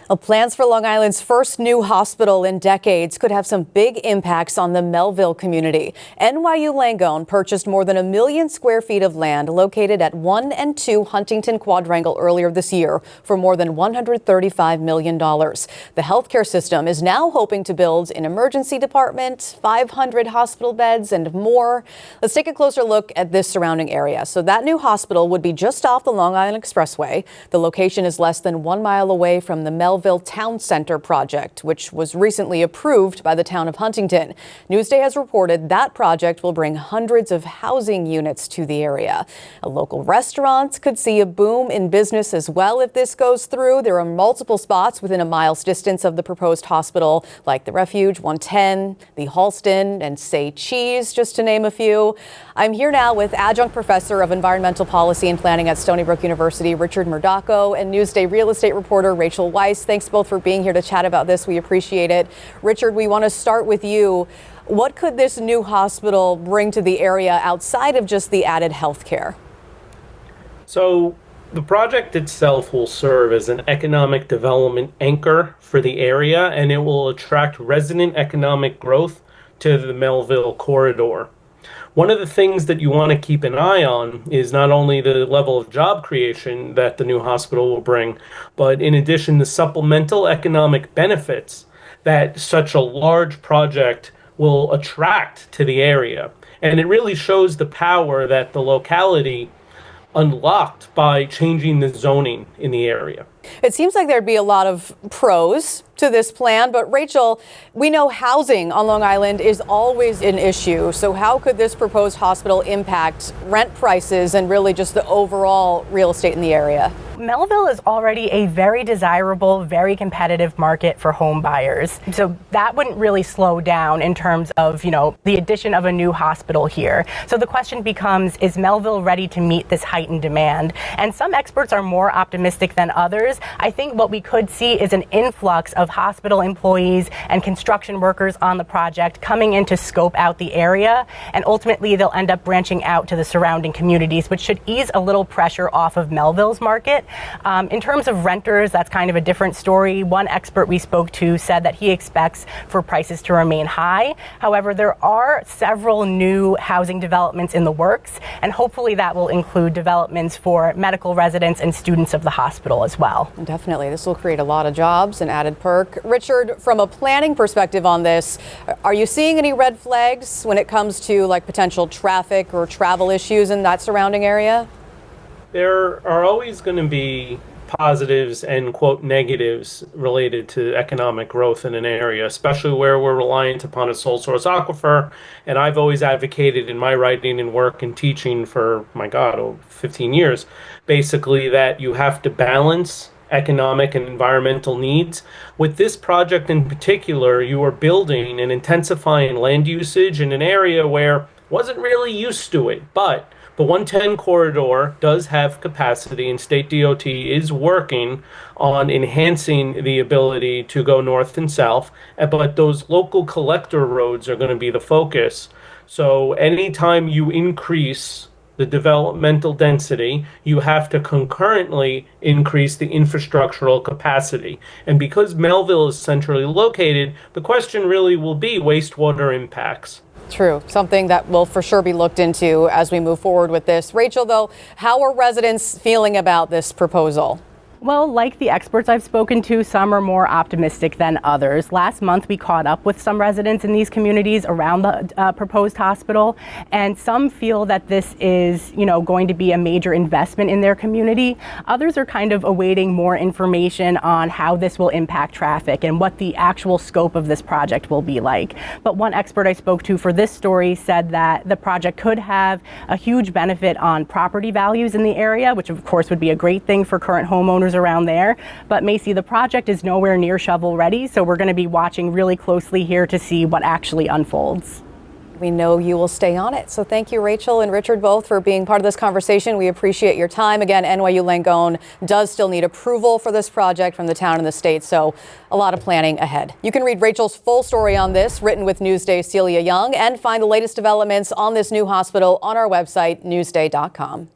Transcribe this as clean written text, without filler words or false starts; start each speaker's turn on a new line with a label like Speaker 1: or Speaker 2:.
Speaker 1: Well, plans for Long Island's first new hospital in decades could have some big impacts on the Melville community. NYU Langone purchased more than 1 million square feet of land located at 1 and 2 Huntington Quadrangle earlier this year for more than $135 million. The healthcare system is now hoping to build an emergency department, 500 hospital beds, and more. Let's take a closer look at this surrounding area. So that new hospital would be just off the Long Island Expressway. The location is less than 1 mile away from the Melville Town Center project, which was recently approved by the town of Huntington. Newsday has reported that project will bring hundreds of housing units to the area. Local restaurants could see a boom in business as well if this goes through. There are multiple spots within a mile's distance of the proposed hospital, like the Refuge, 110, the Halston, and Say Cheese, just to name a few. I'm here now with Adjunct Professor of Environmental Policy and Planning at Stony Brook University, Richard Murdocco, and Newsday real estate reporter Rachel Weiss. Thanks both for being here to chat about this. We appreciate it. Richard, we want to start with you. What could this new hospital bring to the area outside of just the added health care?
Speaker 2: So the project itself will serve as an economic development anchor for the area, and it will attract resident economic growth to the Melville corridor. One of the things that you want to keep an eye on is not only the level of job creation that the new hospital will bring, but in addition, the supplemental economic benefits that such a large project will attract to the area. And it really shows the power that the locality unlocked by changing the zoning in the area.
Speaker 1: It seems like there'd be a lot of pros to this plan, but Rachel, we know housing on Long Island is always an issue. So how could this proposed hospital impact rent prices and really just the overall real estate in the area?
Speaker 3: Melville is already a very desirable, very competitive market for home buyers. So that wouldn't really slow down in terms of, the addition of a new hospital here. So the question becomes, is Melville ready to meet this heightened demand? And some experts are more optimistic than others. I think what we could see is an influx of hospital employees and construction workers on the project coming in to scope out the area, and ultimately they'll end up branching out to the surrounding communities, which should ease a little pressure off of Melville's market. In terms of renters, that's kind of a different story. One expert we spoke to said that he expects for prices to remain high. However, there are several new housing developments in the works, and hopefully that will include developments for medical residents and students of the hospital as well.
Speaker 1: Definitely. This will create a lot of jobs and added perk. Richard, from a planning perspective on this, are you seeing any red flags when it comes to potential traffic or travel issues in that surrounding area?
Speaker 2: There are always going to be positives and quote negatives related to economic growth in an area, especially where we're reliant upon a sole source aquifer. And I've always advocated in my writing and work and teaching for, over 15 years, basically that you have to balance economic and environmental needs. With this project in particular, you are building and intensifying land usage in an area where wasn't really used to it, but the 110 corridor does have capacity, and State DOT is working on enhancing the ability to go north and south, but those local collector roads are going to be the focus. So anytime you increase the developmental density, you have to concurrently increase the infrastructural capacity. And because Melville is centrally located, the question really will be wastewater impacts.
Speaker 1: True. Something that will for sure be looked into as we move forward with this. Rachel, though, how are residents feeling about this proposal?
Speaker 3: Well, like the experts I've spoken to, some are more optimistic than others. Last month, we caught up with some residents in these communities around the proposed hospital, and some feel that this is, going to be a major investment in their community. Others are kind of awaiting more information on how this will impact traffic and what the actual scope of this project will be like. But one expert I spoke to for this story said that the project could have a huge benefit on property values in the area, which of course would be a great thing for current homeowners around there. But Macy, the project is nowhere near shovel ready, so we're going to be watching really closely here to see what actually unfolds.
Speaker 1: We know you will stay on it. So thank you, Rachel and Richard, both for being part of this conversation. We appreciate your time. Again, NYU Langone does still need approval for this project from the town and the state, so a lot of planning ahead. You can read Rachel's full story on this, written with Newsday's Celia Young, and find the latest developments on this new hospital on our website, newsday.com.